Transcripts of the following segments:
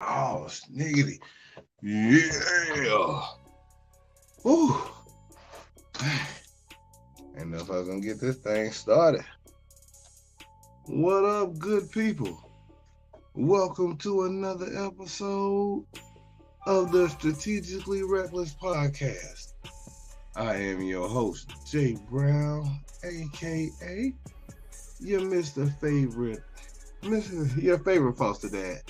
Oh, sniggity. Yeah. Whew. And if I was gonna get this thing started. What up, good people? Welcome to another episode of the Strategically Reckless Podcast. I am your host, Jay Brown, aka your Mr. Favorite, your favorite foster dad,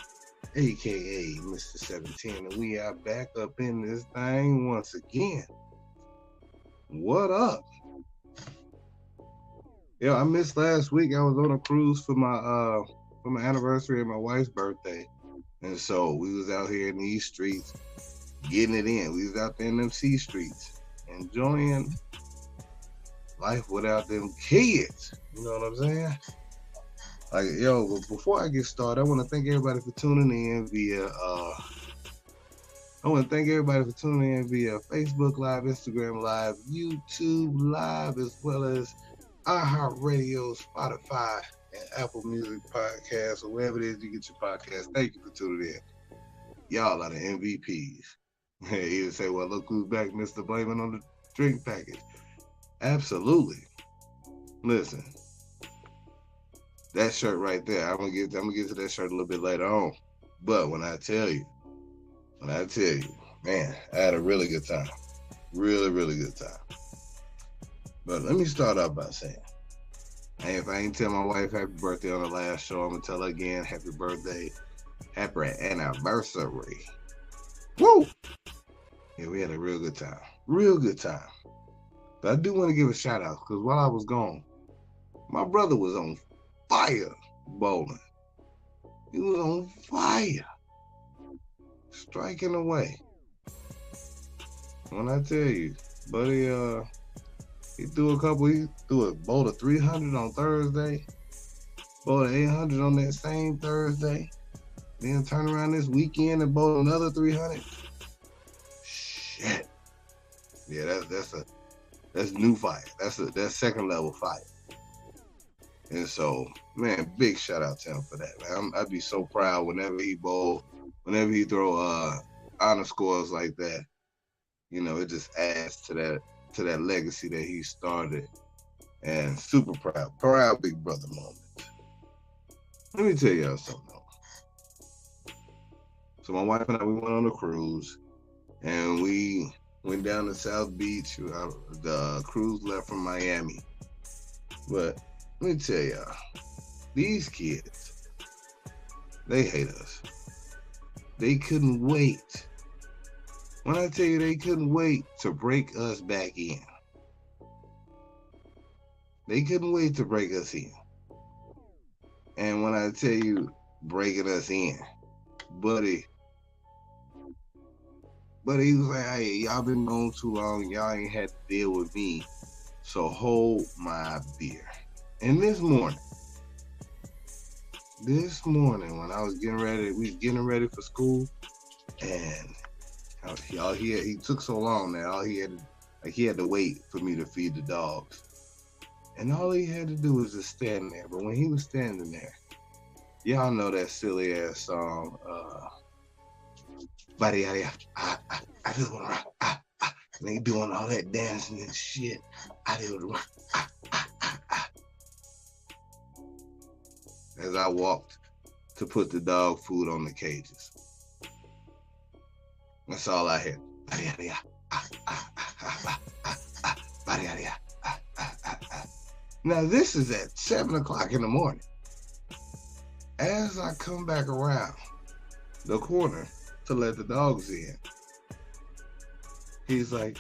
aka Mr. 17, and we are back up in this thing once again. What up? Yeah, I missed last week. I was on a cruise for my anniversary and my wife's birthday. And so we was out here in these streets getting it in. We was out there in them C streets, enjoying life without them kids. You know what I'm saying? Like, yo, but before I get started, I want to thank everybody for tuning in via Facebook Live, Instagram Live, YouTube Live, as well as iHeartRadio, Spotify, and Apple Music Podcasts, or wherever it is you get your podcast. Thank you for tuning in. Y'all are the MVPs. You say, well, look who's back, Mr. Blaming on the drink package. Absolutely. Listen, that shirt right there, I'm gonna get to that shirt a little bit later on. But when I tell you, man, I had a really good time. Really, really good time. But let me start off by saying, hey, if I ain't tell my wife happy birthday on the last show, I'm gonna tell her again, happy birthday, happy anniversary. Woo! Yeah, we had a real good time. Real good time. But I do want to give a shout out, because while I was gone, my brother was on fire bowling. He was on fire. Striking away. When I tell you, buddy, he threw a bowl of 300 on Thursday, bowl of 800 on that same Thursday, then turn around this weekend and bowl another 300. Shit. Yeah, that's new fire. That's second level fire. And so, man, big shout out to him for that, man. I'd be so proud whenever he throw honor scores like that. You know, it just adds to that legacy that he started. And super proud big brother moment. Let me tell y'all something though. So my wife and I, we went on a cruise, and we went down to South Beach. The cruise left from Miami. But let me tell y'all, these kids, they hate us. They couldn't wait. When I tell you they couldn't wait to break us back in. They couldn't wait to break us in. And when I tell you breaking us in, buddy he was like, hey, y'all been gone too long. Y'all ain't had to deal with me. So hold my beer. And this morning, when I was we was getting ready for school, and he took so long that he had to wait for me to feed the dogs. And all he had to do was just stand there. But when he was standing there, y'all know that silly ass song, buddy, I just wanna rock, and they doing all that dancing and shit. I just wanna rock, as I walked to put the dog food on the cages. That's all I had. Now this is at 7 o'clock in the morning. As I come back around the corner to let the dogs in, he's like,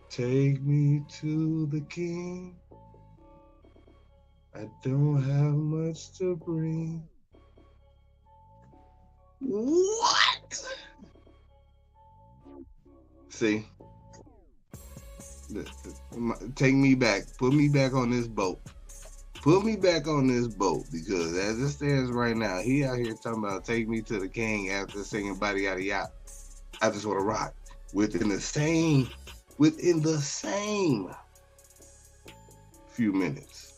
take me to the king. I don't have much to bring. What? See? Take me back. Put me back on this boat. Put me back on this boat, because as it stands right now, he out here talking about take me to the king after singing Body Yada Yada. I just want to rock. Within the same few minutes.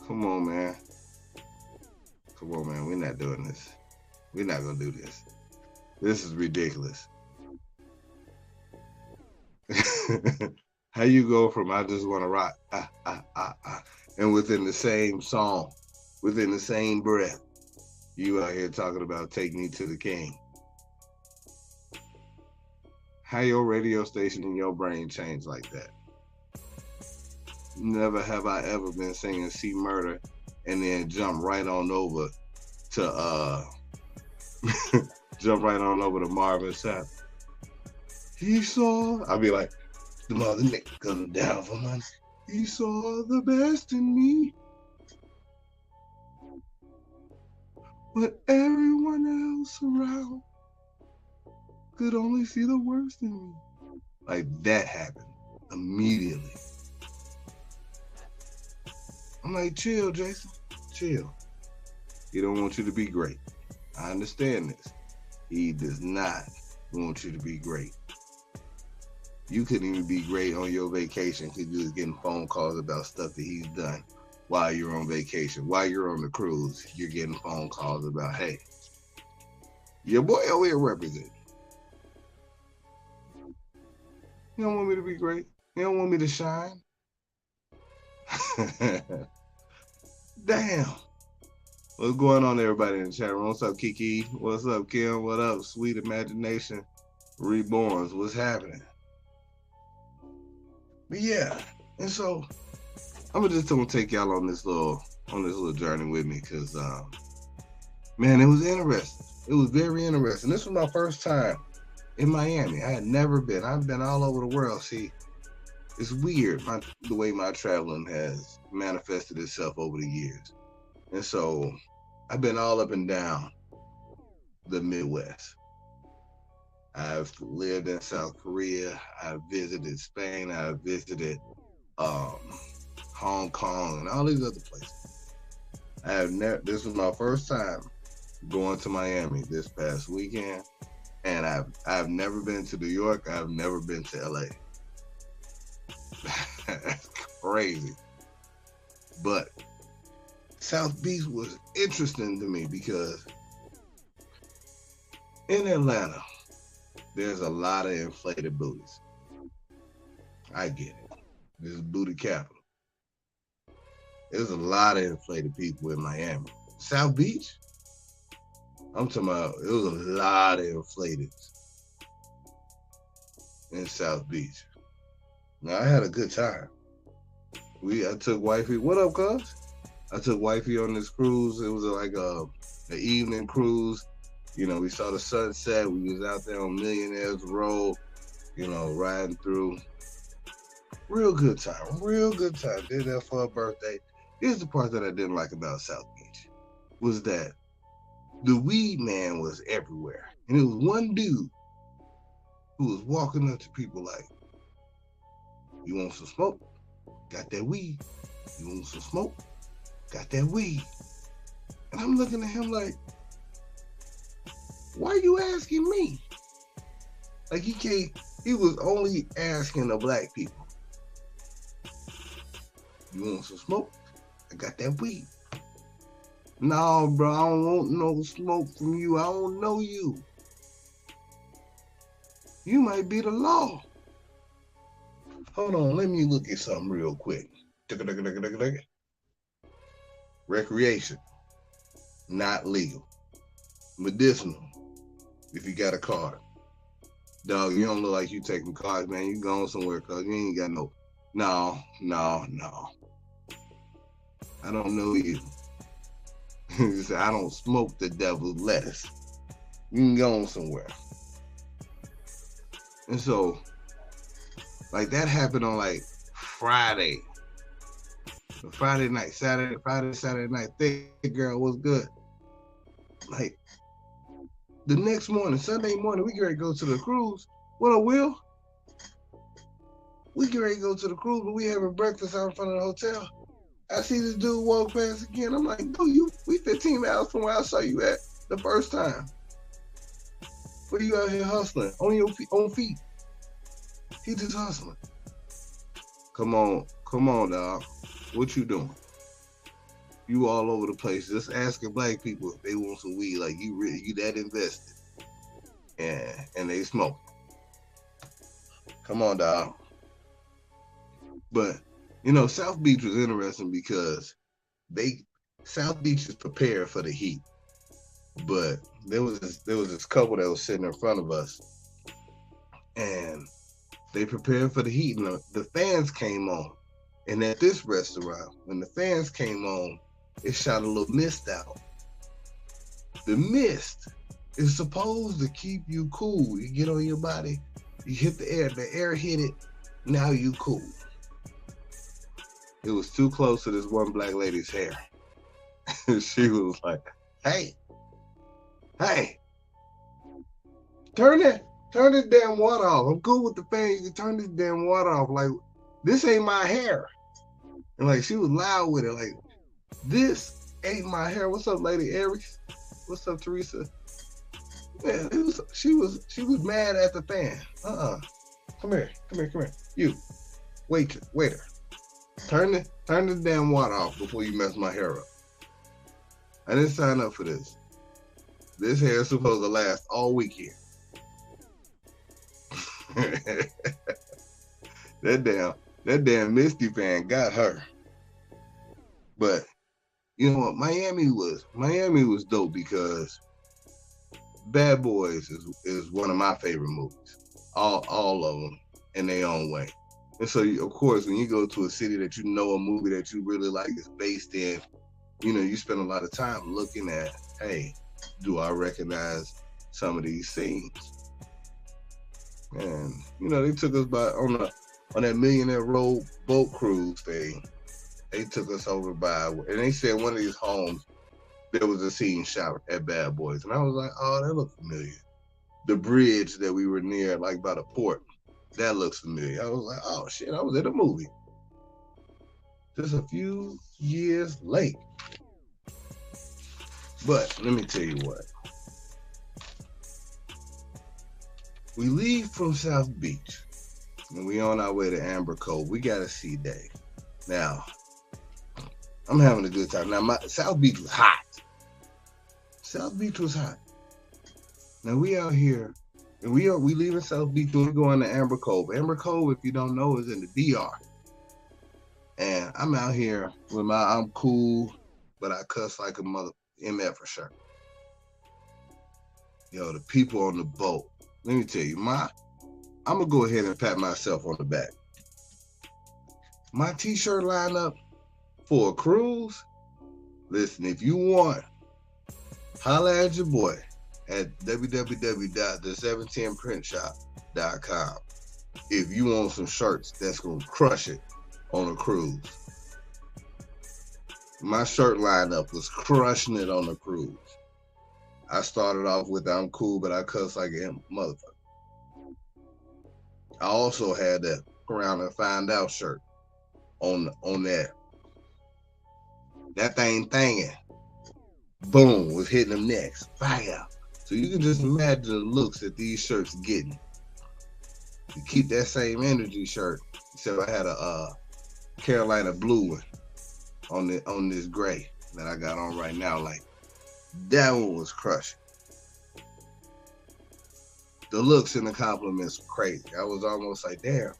Come on, man. We're not doing this. We're not going to do this. This is ridiculous. How you go from I just want to rock, and within the same song, within the same breath, you out here talking about take me to the king. How your radio station and your brain change like that? Never have I ever been singing See Murder and then jump right on over to Marvin Sapp. He saw, I'll be like, the mother nigga coming down for money. He saw the best in me, but everyone else around could only see the worst in me. Like that happened immediately. I'm like, chill, Jason, chill. He don't want you to be great. I understand this. He does not want you to be great. You couldn't even be great on your vacation because you was getting phone calls about stuff that he's done while you're on vacation. While you're on the cruise, you're getting phone calls about, hey, your boy over here representing. You don't want me to be great. You don't want me to shine. Damn. What's going on, everybody in the chat room? What's up, Kiki? What's up, Kim? What up, Sweet Imagination Reborns? What's happening? But yeah, and so I'm just gonna take y'all on this little journey with me because man, it was interesting. It was very interesting. This was my first time in Miami. I had never been. I've been all over the world. See, it's weird the way my traveling has manifested itself over the years. And so I've been all up and down the Midwest. I've lived in South Korea. I've visited Spain. I've visited Hong Kong and all these other places. This was my first time going to Miami this past weekend. And I've never been to New York. I've never been to LA. That's crazy. But South Beach was interesting to me because in Atlanta, there's a lot of inflated booties. I get it. This is booty capital. There's a lot of inflated people in Miami. South Beach, I'm talking about, it was a lot of inflated in South Beach. Now, I had a good time. I took wifey, what up, cuz? I took wifey on this cruise. It was like an evening cruise. You know, we saw the sunset. We was out there on Millionaires Row, you know, riding through. Real good time. Did that for her birthday. Here's the part that I didn't like about South Beach, was that the weed man was everywhere. And it was one dude who was walking up to people like, you want some smoke? Got that weed. You want some smoke? Got that weed. And I'm looking at him like, why are you asking me? Like he was only asking the black people. You want some smoke? I got that weed. No, bro, I don't want no smoke from you. I don't know you. You might be the law. Hold on, let me look at something real quick. Recreation, not legal. Medicinal, if you got a card. Dog, you don't look like you taking cards, man. You going somewhere, cuz you ain't got no. No. I don't know you. He said, I don't smoke the devil's lettuce. You can go somewhere. And so, like, that happened on like Friday night, Saturday night. Thick girl was good. Like, the next morning, Sunday morning, we get ready to go to the cruise. What up, Will? We get ready to go to the cruise, but we having breakfast out in front of the hotel. I see this dude walk past again. I'm like, dude, we 15 miles from where I saw you at the first time. What are you out here hustling? On your feet. He just hustling. Come on, dog. What you doing? You all over the place, just asking black people if they want some weed. Like you that invested. and they smoke. Come on, dog. But South Beach was interesting because South Beach is prepared for the heat. But there was this couple that was sitting in front of us, and they prepared for the heat, and the fans came on. And at this restaurant, when the fans came on, it shot a little mist out. The mist is supposed to keep you cool. You get on your body, you hit the air hit it, now you cool. It was too close to this one black lady's hair. She was like, hey, turn this damn water off. I'm cool with the fan. You can turn this damn water off. Like, this ain't my hair. And like, she was loud with it. Like, this ain't my hair. What's up, Lady Aries? What's up, Teresa? Man, she was mad at the fan. Come here. You, waiter. Turn the damn water off before you mess my hair up. I didn't sign up for this. This hair is supposed to last all weekend. That damn Misty fan got her. But you know what? Miami was dope because Bad Boys is one of my favorite movies. All of them in their own way. And so, of course, when you go to a city that a movie that you really like is based in, you spend a lot of time looking at, hey, do I recognize some of these scenes? And they took us on that Millionaire Road boat cruise thing. They took us over by, and they said one of these homes there was a scene shot at Bad Boys, and I was like, oh, that looks familiar. The bridge that we were near, like by the port, that looks familiar. I was like, oh shit, I was in a movie. Just a few years late. But let me tell you what. We leave from South Beach and we on our way to Amber Cove. We got a sea day. Now, I'm having a good time. Now, South Beach was hot. South Beach was hot. Now we out here, and we leaving South Beach and we're going to Amber Cove. Amber Cove, if you don't know, is in the DR. And I'm out here with I'm cool, but I cuss like a mother MF for sure. Yo, the people on the boat. Let me tell you, I'm gonna go ahead and pat myself on the back. My t-shirt lineup for a cruise. Listen, if you want, holla at your boy at www.the710printshop.com if you want some shirts that's gonna crush it on a cruise. My shirt lineup was crushing it on the cruise. I started off with I'm cool, but I cuss like a motherfucker. I also had that around and find out shirt on that. That thing thangin'. Boom, was hitting them next. Fire. So you can just imagine the looks that these shirts getting. To keep that same energy shirt, except I had a Carolina blue one on this gray that I got on right now. Like, that one was crushing. The looks and the compliments were crazy. I was almost like, damn,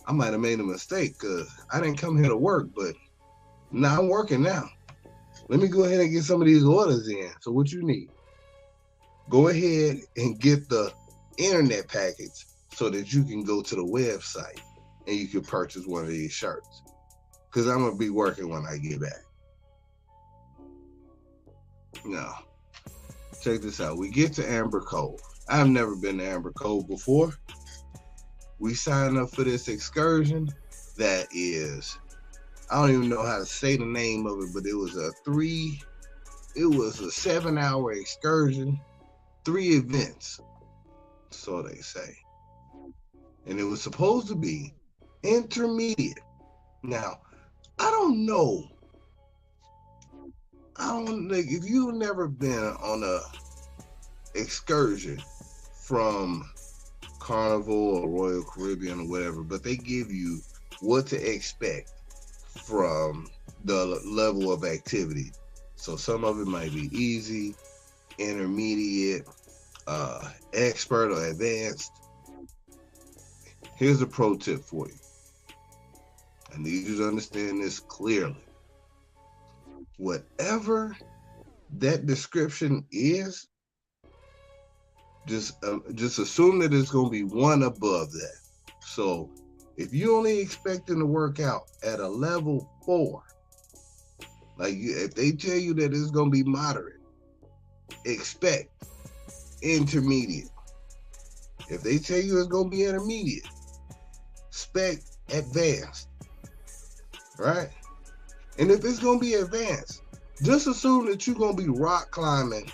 I might have made a mistake because I didn't come here to work, but now I'm working now. Let me go ahead and get some of these orders in. So what you need? Go ahead and get the internet package so that you can go to the website and you can purchase one of these shirts. Because I'm going to be working when I get back. Now, check this out. We get to Amber Cove. I've never been to Amber Cove before. We signed up for this excursion that is, I don't even know how to say the name of it, but it was a 7-hour excursion, 3 events, so they say. And it was supposed to be intermediate. Now, I don't know. If you've never been on a excursion from Carnival or Royal Caribbean or whatever, but they give you what to expect from the level of activity. So some of it might be easy, intermediate, expert or advanced, here's a pro tip for you. I need you to understand this clearly. Whatever that description is, just assume that it's going to be one above that. So if you only expecting to work out at a level 4, like if they tell you that it's going to be moderate, expect intermediate. If they tell you it's going to be intermediate, expect advanced, right? And if it's going to be advanced, just assume that you're going to be rock climbing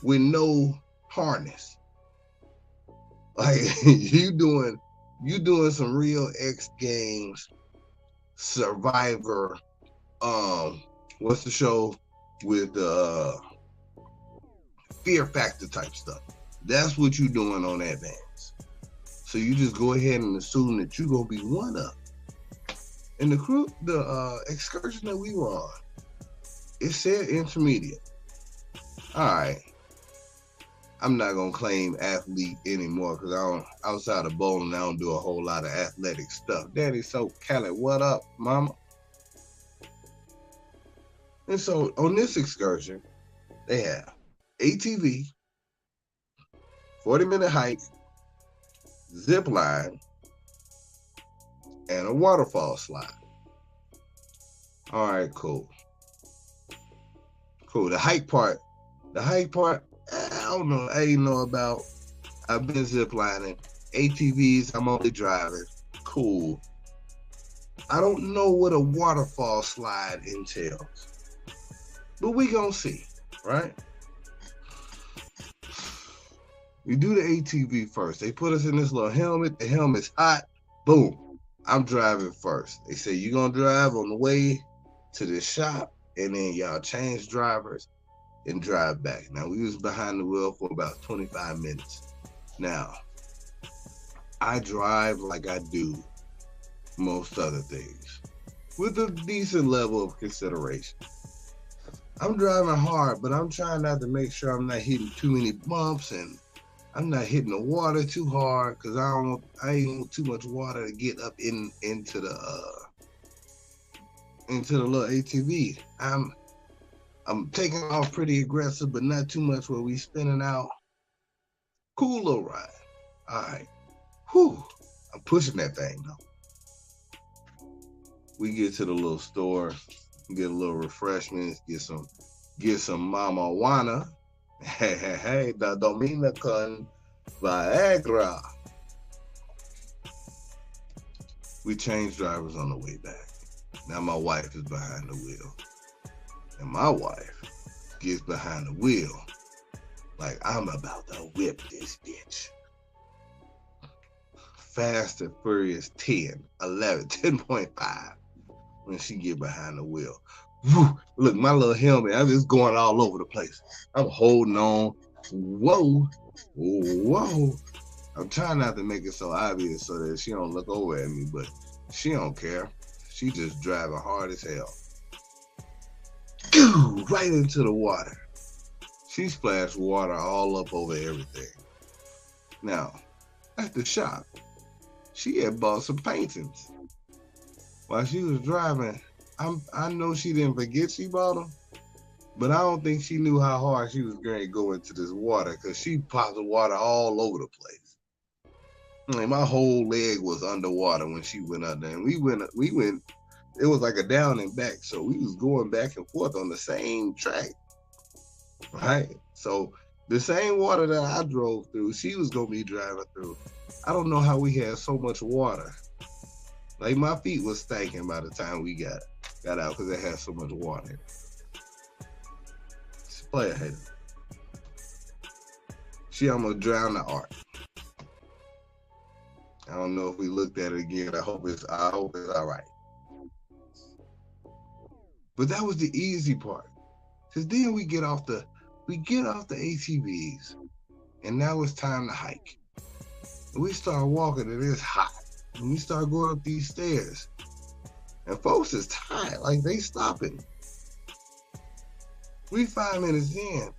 with no harness. Like you doing some real X Games Survivor, what's the show with Fear Factor type stuff. That's what you're doing on advance. So you just go ahead and assume that you're gonna be one up. And the excursion that we were on, it said intermediate. All right. I'm not gonna claim athlete anymore because outside of bowling, I don't do a whole lot of athletic stuff. Daddy, so Cali, what up, mama? And so on this excursion, they have ATV, 40-minute hike, zip line, and a waterfall slide. All right, cool. The hike part, I don't know. I ain't know about. I've been ziplining. ATVs, I'm only driving. Cool. I don't know what a waterfall slide entails. But we gonna see, right? We do the ATV first. They put us in this little helmet. The helmet's hot. Boom. I'm driving first. They say you're gonna drive on the way to the shop, and then y'all change drivers and drive back. Now, we was behind the wheel for about 25 minutes. Now, I drive like I do most other things, with a decent level of consideration. I'm driving hard, but I'm trying not to make sure I'm not hitting too many bumps and I'm not hitting the water too hard because I ain't want too much water to get up into the little ATV. I'm taking off pretty aggressive, but not too much where we spinning out. Cool little ride. All right. Whew. I'm pushing that thing though. We get to the little store, get a little refreshments, get some Mama Wana. Hey, that Dominican Viagra. We changed drivers on the way back. Now my wife is behind the wheel. And my wife gets behind the wheel like I'm about to whip this bitch. Fast and Furious 10, 11, 10.5 when she get behind the wheel. Woo, look, my little helmet, I'm just going all over the place. I'm holding on. Whoa. I'm trying not to make it so obvious so that she don't look over at me, but she don't care. She just driving hard as hell. Right into the water. She splashed water all up over everything. Now, at the shop, she had bought some paintings. While she was driving, I know she didn't forget she bought them, but I don't think she knew how hard she was going to go into this water because she popped the water all over the place. Like my whole leg was underwater when she went under, and we went. It was like a down and back, so we was going back and forth on the same track, right? So the same water that I drove through, she was gonna be driving through. I don't know how we had so much water. Like my feet was stinking by the time we got out because it had so much water. She's a player hater. She almost drowned the art. I don't know if we looked at it again. I hope it's all right. But that was the easy part. Cause then we get off the ATVs, and now it's time to hike. And we start walking, and it's hot. And we start going up these stairs, and folks is tired, like they stopping. We 5 minutes in,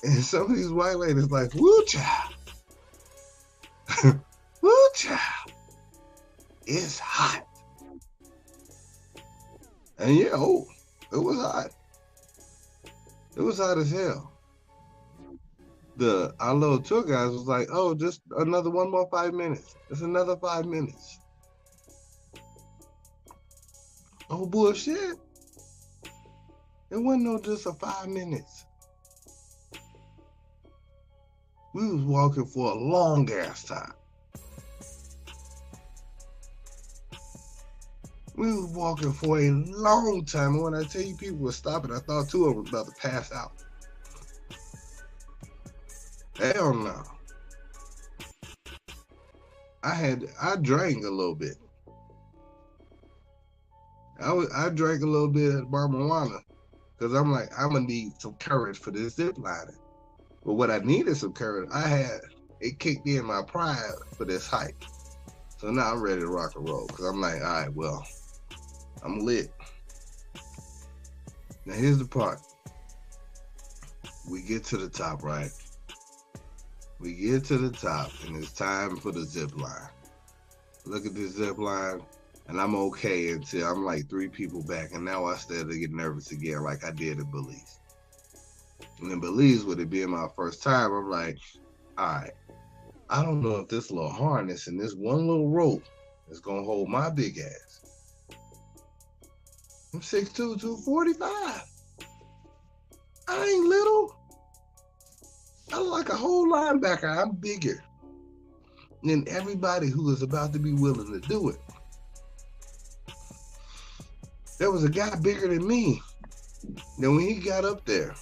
And some of these white ladies like, woo child. Woo child. It's hot. And yeah, oh, it was hot. It was hot as hell. Our little tour guys was like, oh, just another 5 minutes. It's another 5 minutes. Oh, bullshit. It wasn't no just a 5 minutes. We was walking for a long ass time. We was walking for a long time. And when I tell you people were stopping, I thought two of them were about to pass out. Hell no. I drank a little bit. I drank a little bit at marijuana because I'm like, I'm gonna need some courage for this zip lining. But what I needed some courage, it kicked in my pride for this hike. So now I'm ready to rock and roll because I'm like, all right, well, I'm lit. Now here's the part. We get to the top, right? We get to the top and it's time for the zip line. Look at this zip line and I'm okay until I'm like 3 people back, and now I started to get nervous again like I did in Belize. And in Belize, with it being my first time, I'm like, all right, I don't know if this little harness and this one little rope is gonna hold my big ass. I'm 6'2", 245. I ain't little. I look like a whole linebacker. I'm bigger than everybody who is about to be willing to do it. There was a guy bigger than me. Then when he got up there,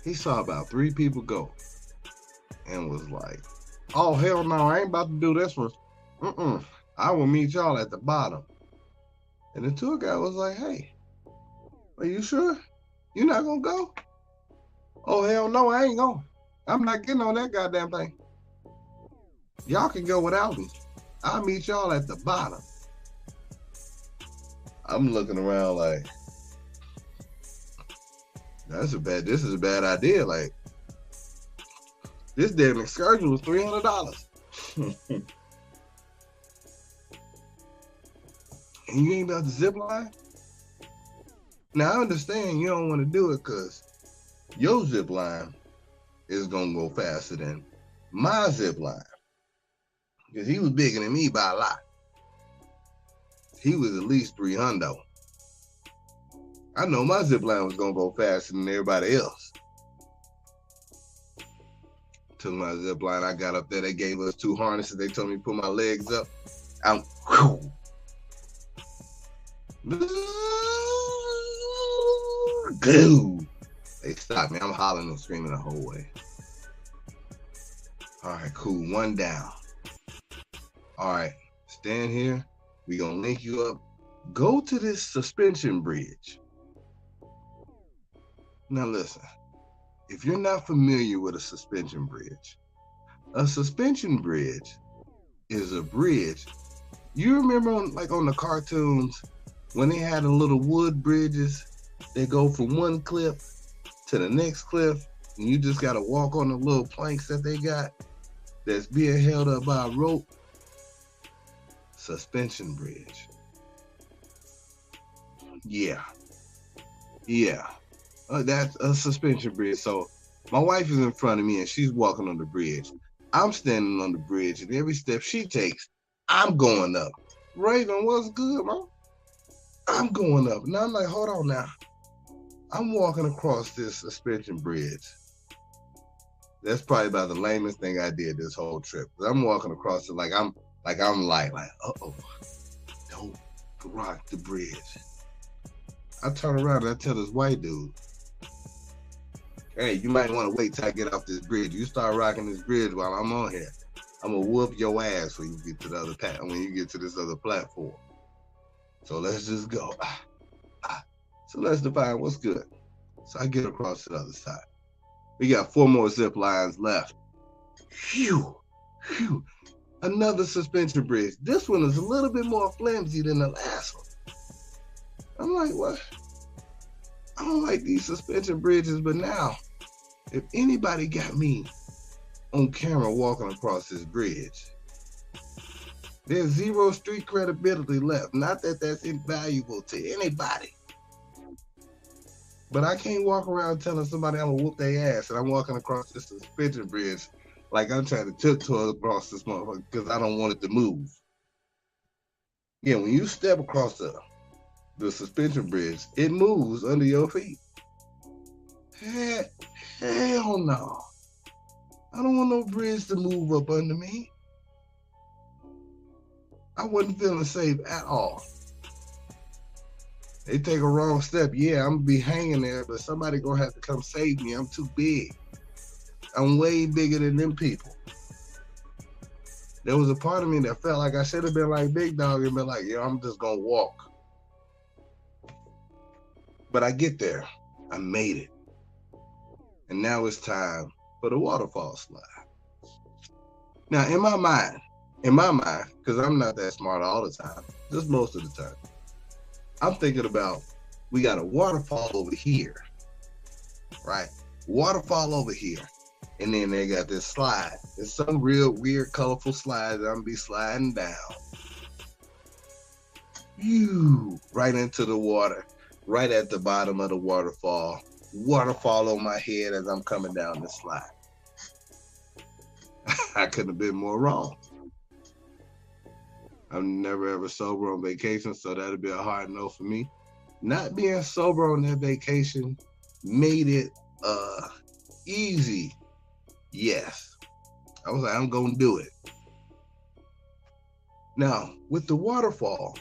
he saw about 3 people go and was like, oh, hell no, I ain't about to do this one. I will meet y'all at the bottom. And the tour guide was like, hey, are you sure? You're not going to go? Oh, hell no, I ain't going. I'm not getting on that goddamn thing. Y'all can go without me. I'll meet y'all at the bottom. I'm looking around like, this is a bad idea. Like, this damn excursion was $300. And you ain't about to zip line? Now, I understand you don't want to do it because your zip line is going to go faster than my zip line. Because he was bigger than me by a lot. He was at least 300. I know my zip line was going to go faster than everybody else. Took my zip line, I got up there, they gave us 2 harnesses, they told me to put my legs up. I'm Goo. They stopped me. I'm hollering and screaming the whole way. All right, cool. 1 down. All right, stand here. We gonna link you up. Go to this suspension bridge. Now listen, if you're not familiar with a suspension bridge is a bridge. You remember on the cartoons when they had the little wood bridges that go from one cliff to the next cliff, and you just gotta walk on the little planks that they got that's being held up by a rope? Suspension bridge. Yeah. That's a suspension bridge. So my wife is in front of me and she's walking on the bridge. I'm standing on the bridge, and every step she takes, I'm going up. Raven, what's good, man? I'm going up. Now I'm like, hold on now. I'm walking across this suspension bridge. That's probably about the lamest thing I did this whole trip. I'm walking across it like I'm uh-oh, don't rock the bridge. I turn around and I tell this white dude, hey, you might want to wait till I get off this bridge. You start rocking this bridge while I'm on here, I'm gonna whoop your ass when you get to the other when you get to this other platform. So let's just go. So let's define what's good. So I get across to the other side. We got 4 more zip lines left. Phew. Another suspension bridge. This one is a little bit more flimsy than the last one. I'm like, what? I don't like these suspension bridges, but now If anybody got me on camera walking across this bridge, there's zero street credibility left. Not that that's invaluable to anybody. But I can't walk around telling somebody I'm gonna whoop their ass and I'm walking across this suspension bridge like I'm trying to tiptoe across this motherfucker because I don't want it to move. Yeah, when you step across the suspension bridge, it moves under your feet. Hell no. I don't want no bridge to move up under me. I wasn't feeling safe at all. They take a wrong step, yeah, I'm gonna be hanging there, but somebody gonna have to come save me. I'm too big. I'm way bigger than them people. There was a part of me that felt like I should have been like Big Dog and been like, yo, I'm just gonna walk. But I get there. I made it. And now it's time for the waterfall slide. Now, in my mind, because I'm not that smart all the time, just most of the time, I'm thinking about, we got a waterfall over here, right? Waterfall over here. And then they got this slide. It's some real weird, colorful slide that I'm gonna be sliding down. Right into the water, right at the bottom of the waterfall. Waterfall on my head as I'm coming down the slide. I couldn't have been more wrong. I'm never ever sober on vacation, so that'd be a hard no for me. Not being sober on that vacation made it easy. Yes. I was like, I'm gonna do it. Now, with the waterfall,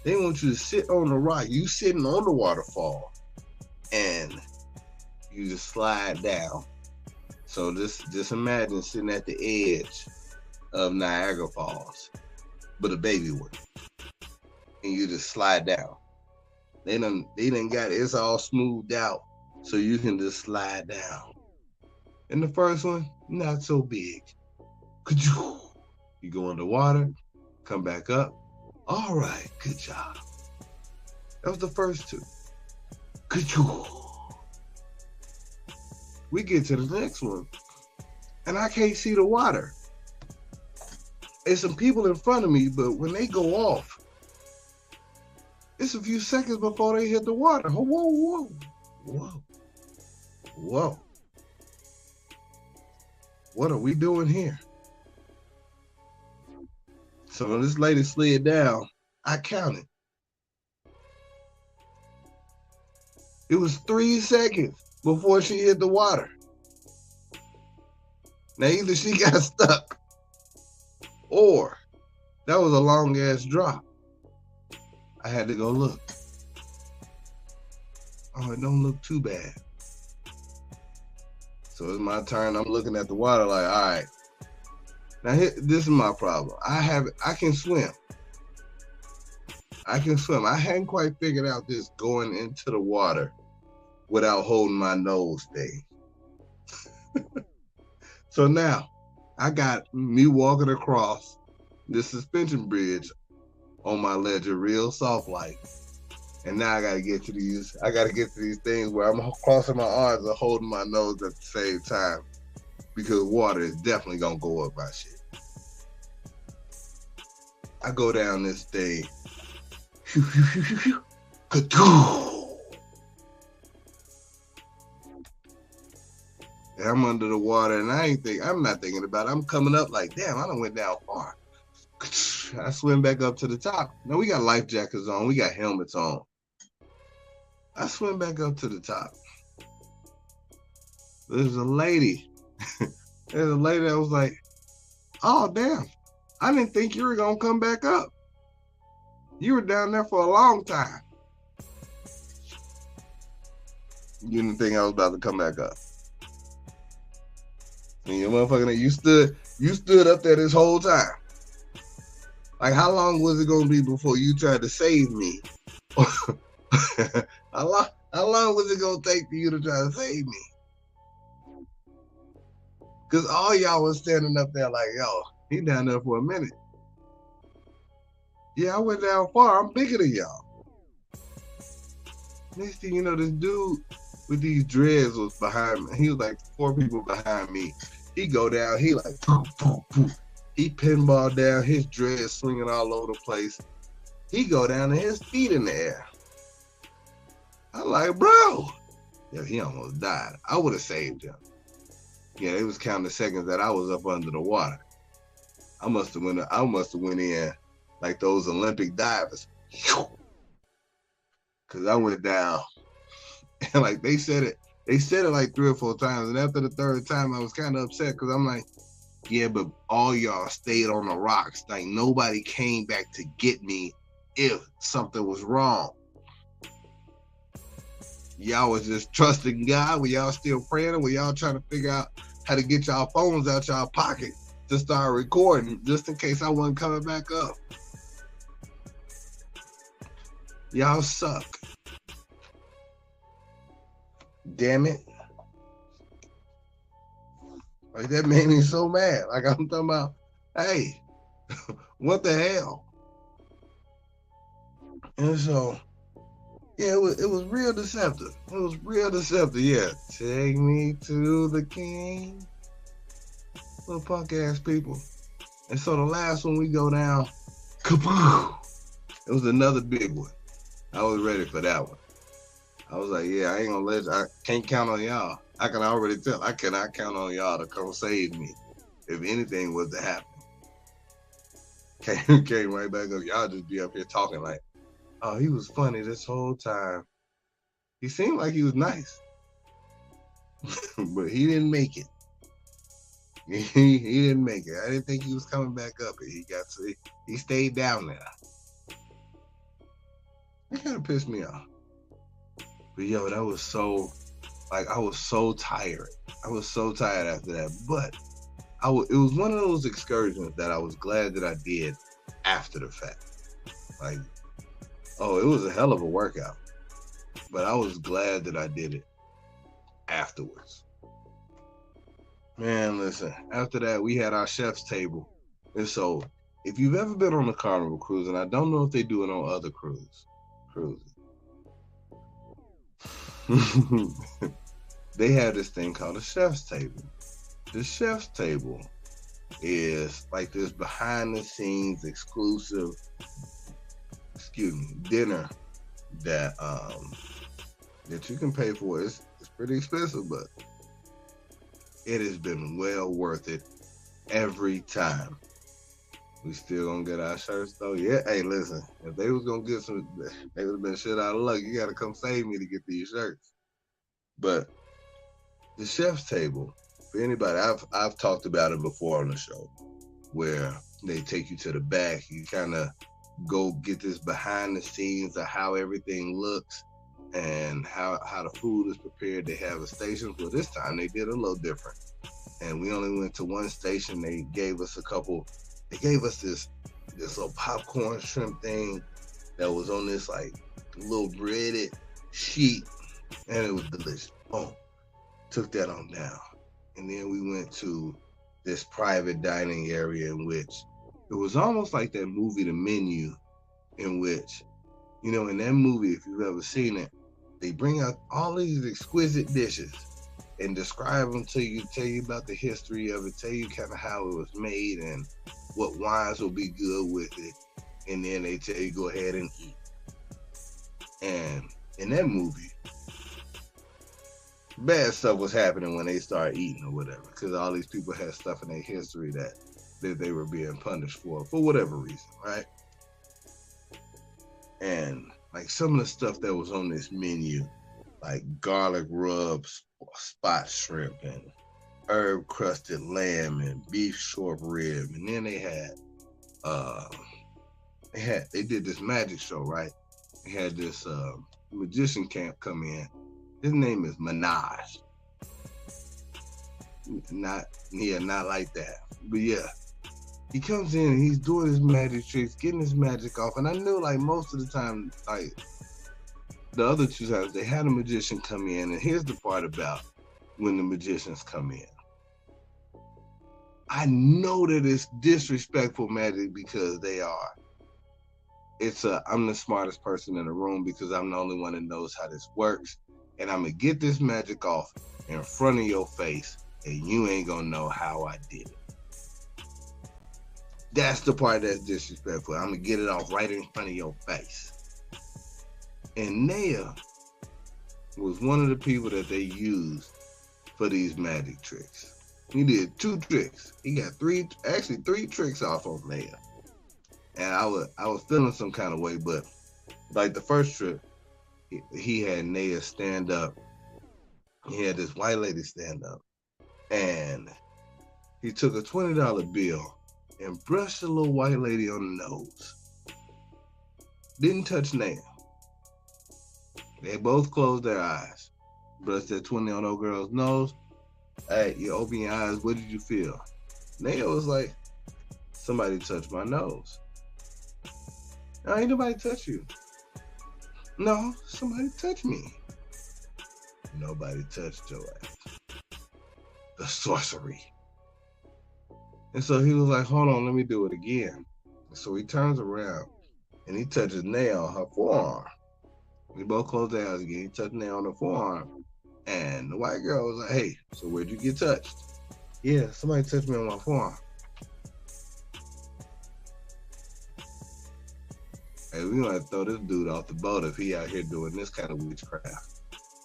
they want you to sit on the rock. You sitting on the waterfall and you just slide down. So just imagine sitting at the edge of Niagara Falls, but a baby one. And you just slide down. They done got it. It's all smoothed out so you can just slide down. And the first one, not so big. You go underwater, come back up. All right, good job. That was the first two. We get to the next one, and I can't see the water. There's some people in front of me, but when they go off, it's a few seconds before they hit the water. Whoa, whoa, whoa, whoa. What are we doing here? So when this lady slid down, I counted. It was 3 seconds before she hit the water. Now either she got stuck or that was a long ass drop. I had to go look. Oh, it don't look too bad. So it's my turn. I'm looking at the water like, all right. Now this is my problem. I can swim. I hadn't quite figured out this going into the water without holding my nose thing. So now I got me walking across the suspension bridge on my ledger real soft like. And now I gotta get to these things where I'm crossing my arms and holding my nose at the same time. Because water is definitely gonna go up my shit. I go down this thing. And I'm under the water and I'm not thinking about it. I'm coming up like, damn, I done went down far. I swim back up to the top. Now we got life jackets on, we got helmets on. I swim back up to the top. There's a lady. There's a lady that was like, oh, damn. I didn't think you were going to come back up. You were down there for a long time. You didn't think I was about to come back up. And you motherfucking, you stood up there this whole time. Like, how long was it going to be before you tried to save me? How long was it going to take for you to try to save me? Because all y'all was standing up there like, yo, he down there for a minute. Yeah, I went down far. I'm bigger than y'all. Next thing you know, this dude with these dreads was behind me. He was like 4 people behind me. He go down, he like poof, poof, poof. He pinball down, his dreads swinging all over the place. He go down and his feet in the air. I'm like, bro. Yeah, he almost died. I would have saved him. Yeah, it was counting the seconds that I was up under the water. I must have went in like those Olympic divers. Cause I went down. And like they said it like 3 or 4 times. And after the 3rd time, I was kind of upset because I'm like, yeah, but all y'all stayed on the rocks. Like nobody came back to get me if something was wrong. Y'all was just trusting God. Were y'all still praying? Or were y'all trying to figure out how to get y'all phones out y'all pocket to start recording just in case I wasn't coming back up? Y'all suck. Damn it. Like that made me so mad. Like I'm talking about, hey, what the hell? And so, yeah, it was real deceptive. It was real deceptive, yeah. Take me to the king. Little punk ass people. And so the last one we go down, kaboo! It was another big one. I was ready for that one. I was like, yeah, I ain't gonna let you, I can't count on y'all. I can already tell, I cannot count on y'all to come save me if anything was to happen. Came right back up. Y'all just be up here talking like, oh, he was funny this whole time. He seemed like he was nice, but he didn't make it. He didn't make it. I didn't think he was coming back up. He stayed down there. It kind of pissed me off. But yo, that was so, like, I was so tired. I was so tired after that. But it was one of those excursions that I was glad that I did after the fact. Like, oh, it was a hell of a workout. But I was glad that I did it afterwards. Man, listen, after that, we had our chef's table. And so, if you've ever been on a Carnival cruise, and I don't know if they do it on other cruises, they have this thing called a chef's table. The chef's table is like this behind-the-scenes exclusive, dinner that you can pay for. It's pretty expensive, but it has been well worth it every time. We still gonna get our shirts though. Yeah, hey, listen, if they was gonna get some, they would have been shit out of luck. You gotta come save me to get these shirts. But the chef's table, for anybody, I've talked about it before on the show, where they take you to the back. You kind of go get this behind the scenes of how everything looks and how the food is prepared. They have a station. Well, this time they did a little different, and we only went to one station. They gave us this little popcorn shrimp thing that was on this like little breaded sheet, and it was delicious. Boom. Took that on down. And then we went to this private dining area in which it was almost like that movie, The Menu, in which, you know, in that movie, if you've ever seen it, they bring out all these exquisite dishes and describe them to you, tell you about the history of it, tell you kind of how it was made and what wines will be good with it. And then they tell you go ahead and eat. And in that movie, bad stuff was happening when they started eating or whatever, because all these people had stuff in their history that they were being punished for whatever reason, right? And like some of the stuff that was on this menu, like garlic rubs, spot shrimp, and herb crusted lamb, and beef short rib, and then they did this magic show, right? They had this magician camp come in. His name is Minaj. Not like that. But yeah, he comes in and he's doing his magic tricks, getting his magic off. And I knew like most of the time, like the other 2 times, they had a magician come in. And here's the part about when the magicians come in. I know that it's disrespectful magic because they are. I'm the smartest person in the room because I'm the only one that knows how this works. and I'm gonna get this magic off in front of your face, and you ain't gonna know how I did it. That's the part that's disrespectful. I'm gonna get it off right in front of your face. And Naya was one of the people that they used for these magic tricks. He did 2 tricks. He got 3 tricks off of Naya. And I was feeling some kind of way, but like the first trick, he had Naya stand up. He had this white lady stand up, and he took a $20 bill and brushed the little white lady on the nose. Didn't touch Naya. They both closed their eyes. Brushed that 20 on old girl's nose. Hey, you open your eyes, what did you feel? Naya was like, somebody touched my nose. No, ain't nobody touch you. No, somebody touched me. Nobody touched your ass. The sorcery. And so he was like, hold on, let me do it again. And so he turns around and he touches Naya on her forearm. We both closed their eyes again. He touched Naya on her forearm. And the white girl was like, hey, so where'd you get touched? Yeah, somebody touched me on my forearm. Hey, we gonna throw this dude off the boat if he out here doing this kind of witchcraft.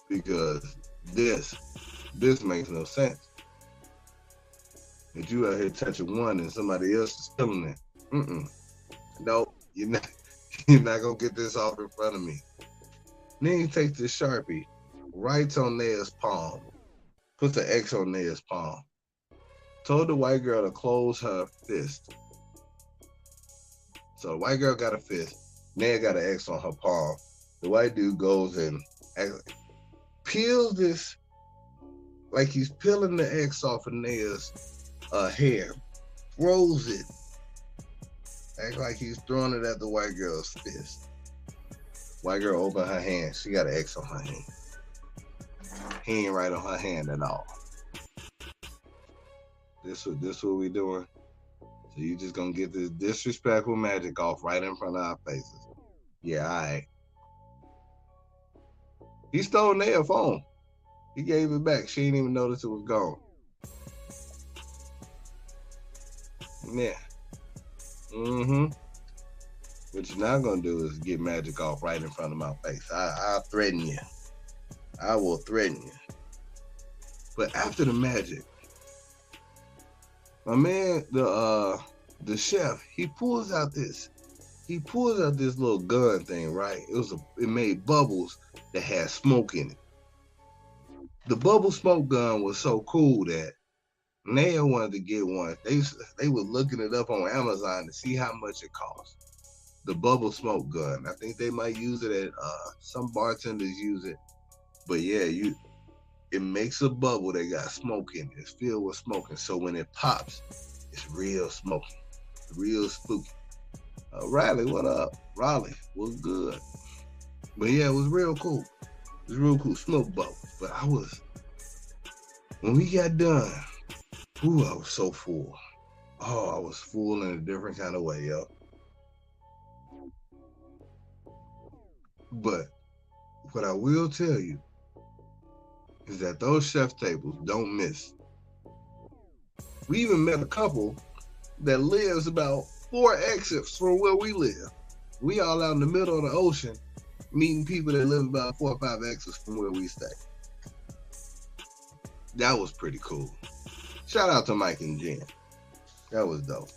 Because this makes no sense. If you out here touching one and somebody else is feeling it, nope, you're not gonna get this off in front of me. Then he takes this Sharpie, writes on Naya's palm, puts an X on Naya's palm. Told the white girl to close her fist. So the white girl got a fist. Naya got an X on her palm. The white dude goes and peels this, like he's peeling the X off of Naya's hair, throws it, act like he's throwing it at the white girl's fist. White girl opened her hand. She got an X on her hand. He ain't right on her hand at all. This what we doing? So you just gonna get this disrespectful magic off right in front of our faces? Yeah, all right. He stole Naya's phone. He gave it back. She didn't even notice it was gone. Yeah. What you're not gonna do is get magic off right in front of my face. I'll threaten you. I will threaten you. But after the magic, my man, the chef, he pulls out this little gun thing, right? It made bubbles that had smoke in it. The bubble smoke gun was so cool that Naya wanted to get one. They were looking it up on Amazon to see how much it cost. The bubble smoke gun. I think they might use it at some bartenders use it. But yeah, it makes a bubble that got smoke in it. It's filled with smoke. And so when it pops, it's real smoky, real spooky. Riley, what up? Raleigh, what's good? But yeah, it was real cool. It was real cool, smoke bubbles. But when we got done, I was so full. Oh, I was full in a different kind of way, yo. But what I will tell you is that those chef tables don't miss. We even met a couple that lives about 4 exits from where we live. We all out in the middle of the ocean, meeting people that live about 4 or 5 exits from where we stay. That was pretty cool. Shout out to Mike and Jen. That was dope.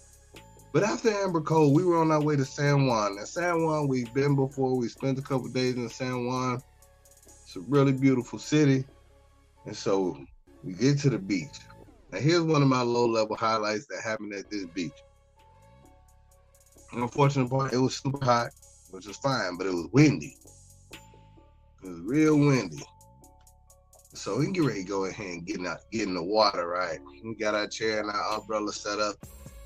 But after Amber Cove, we were on our way to San Juan. Now, San Juan, we've been before. We spent a couple days in San Juan. It's a really beautiful city. And so we get to the beach. Now, here's one of my low-level highlights that happened at this beach. The unfortunate part, it was super hot, which was fine, but it was windy. It was real windy. So we can get ready to go ahead and get in the water, right? We got our chair and our umbrella set up.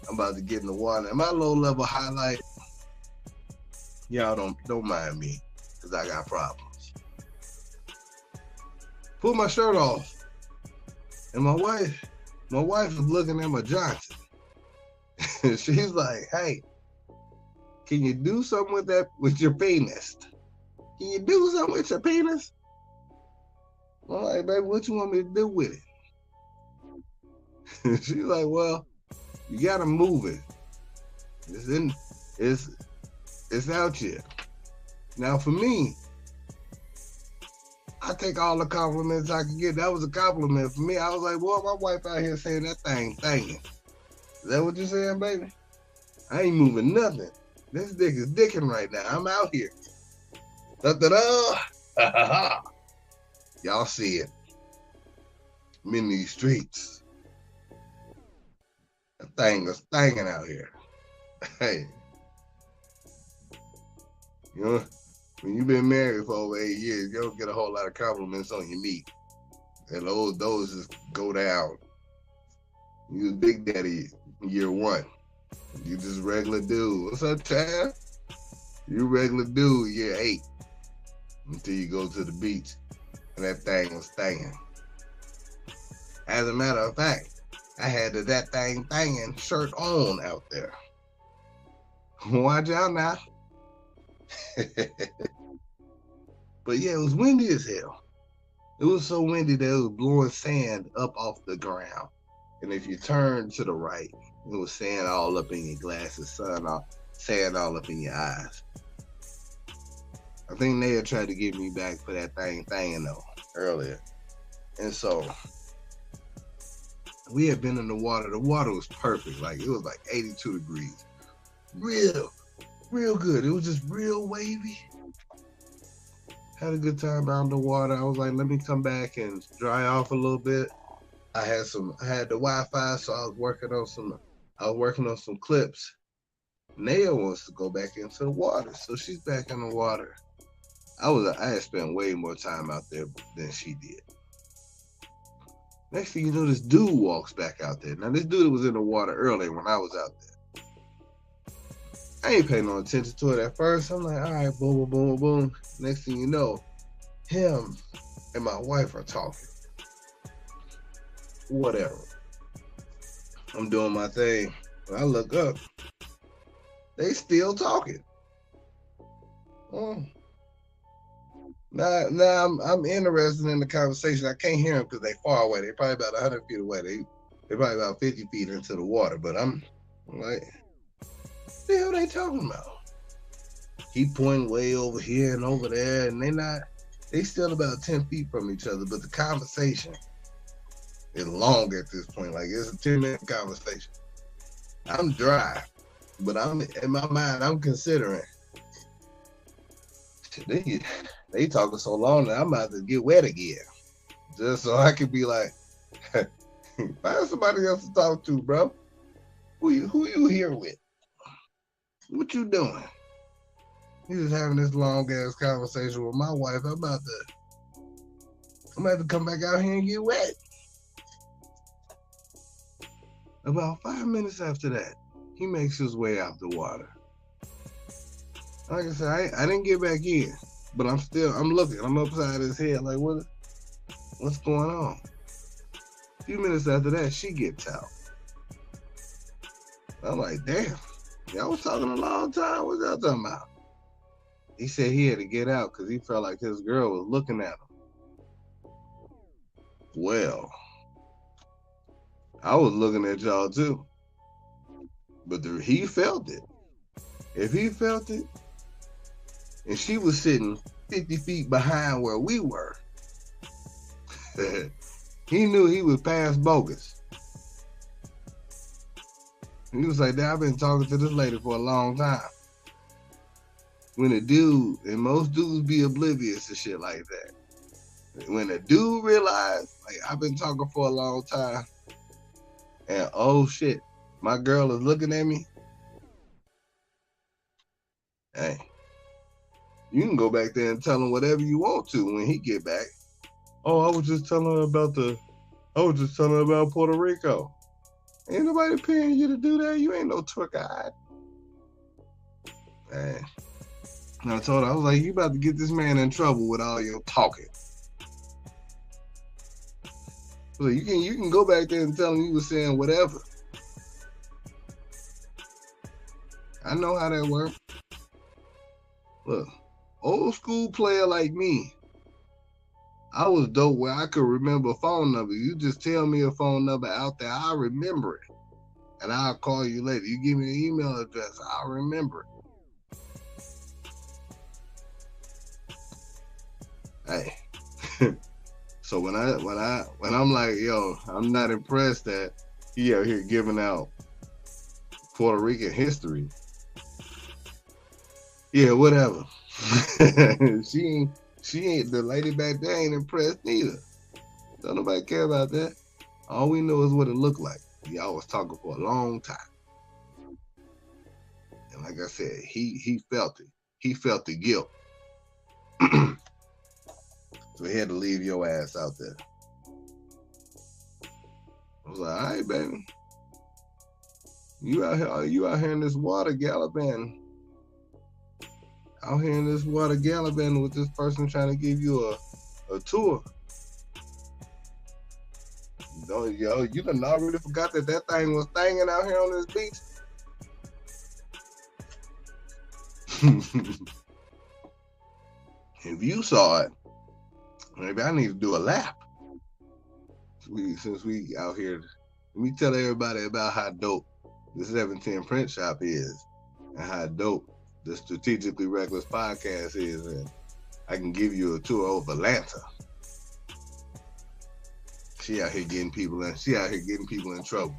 I'm about to get in the water. And my low-level highlight, y'all don't mind me, because I got problems. Pull my shirt off. And my wife is looking at my Johnson. She's like, hey, can you do something with your penis? Can you do something with your penis? I'm like, baby, what you want me to do with it? She's like, well, you gotta move it. It's in, it's, it's out here. Now for me, I take all the compliments I can get. That was a compliment for me. I was like, boy, my wife out here saying that thing thangin'. Is that what you're saying, baby? I ain't moving nothing. This dick is dicking right now. I'm out here. Da-da-da. Y'all see it. I'm in these streets. That thing is thangin' out here. Hey. You know, when you've been married for over 8 years, you don't get a whole lot of compliments on your meat. And those just go down. You was Big Daddy year 1. You just regular dude. What's up, Chad? You regular dude year 8. Until you go to the beach and that thing was thangin'. As a matter of fact, I had that thing thangin' shirt on out there. Watch out now. But yeah, it was windy as hell. It was so windy that it was blowing sand up off the ground. And if you turn to the right, it was sand all up in your glasses, sand all up in your eyes. I think they had tried to get me back for that thing though earlier. And so we had been in the water. The water was perfect. Like it was like 82 degrees. Real good. It was just real wavy. Had a good time out in the water. I was like, let me come back and dry off a little bit. I had the Wi-Fi, so I was working on some clips. Naya wants to go back into the water, so she's back in the water. I had spent way more time out there than she did. Next thing you know, this dude walks back out there. Now this dude was in the water earlier when I was out there. I ain't paying no attention to it at first. I'm like, all right, boom, boom, boom, boom. Next thing you know, him and my wife are talking. Whatever. I'm doing my thing. When I look up, they still talking. Now I'm interested in the conversation. I can't hear them because they far away. They're probably about 100 feet away. They're probably about 50 feet into the water. But I'm like, what the hell they talking about? He pointing way over here and over there, and they still about 10 feet from each other, but the conversation is long at this point. Like it's a 10-minute conversation. I'm dry, but I'm in my mind, I'm considering. They talking so long that I'm about to get wet again. Just so I can be like, find somebody else to talk to, bro. Who you here with? What you doing? You just having this long ass conversation with my wife. I'm about to come back out here and get wet. About 5 minutes after that, he makes his way out the water. Like I said, I didn't get back in, but I'm looking. I'm upside his head like, what's going on? A few minutes after that, she gets out. I'm like, damn, y'all was talking a long time. What's y'all talking about? He said he had to get out because he felt like his girl was looking at him. Well, I was looking at y'all too. But he felt it. If he felt it, and she was sitting 50 feet behind where we were, he knew he was past bogus. He was like, I've been talking to this lady for a long time. When a dude, and most dudes be oblivious to shit like that. When a dude realized, like, I've been talking for a long time, and oh shit, my girl is looking at me. Hey, you can go back there and tell him whatever you want to when he get back. Oh, I was just telling her about Puerto Rico. Ain't nobody paying you to do that. You ain't no tour guide. Hey. And I told her, I was like, you about to get this man in trouble with all your talking. So you can go back there and tell him you was saying whatever. I know how that works. Look, old school player like me, I was dope where I could remember a phone number. You just tell me a phone number out there, I remember it. And I'll call you later. You give me an email address, I'll remember it. Hey. So when I'm like, yo, I'm not impressed that he out here giving out Puerto Rican history. Yeah, whatever. she ain't the lady back there ain't impressed neither. Don't nobody care about that. All we know is what it looked like. Y'all was talking for a long time. And like I said, he felt it. He felt the guilt. So he had to leave your ass out there. I was like, all right, baby. You out here in this water gallivanting. Out here in this water gallivanting with this person trying to give you a tour. You done already forgot that thing was thangin' out here on this beach. If you saw it, maybe I need to do a lap. Since we out here, let me tell everybody about how dope the 710 print shop is and how dope the Strategically Reckless podcast is, and I can give you a tour of Atlanta. She out here getting people in trouble,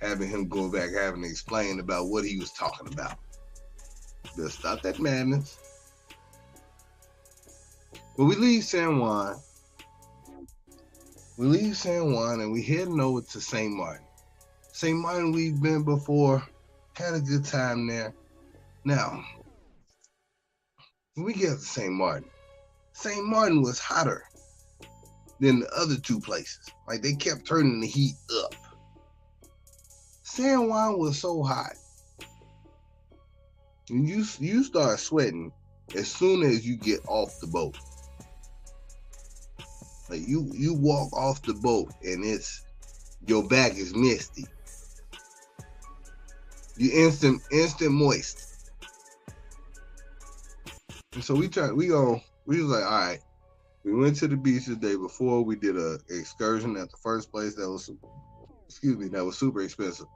having him go back, having to explain about what he was talking about. Just stop that madness. But we leave San Juan. And we heading over to St. Martin. St. Martin, we've been before, had a good time there. Now, when we get to St. Martin was hotter than the other two places. Like, they kept turning the heat up. San Juan was so hot. And you start sweating as soon as you get off the boat. Like, you walk off the boat and your back is misty. You instant moist. And so we was like, all right. We went to the beach the day before. We did a excursion at the first place that was super expensive.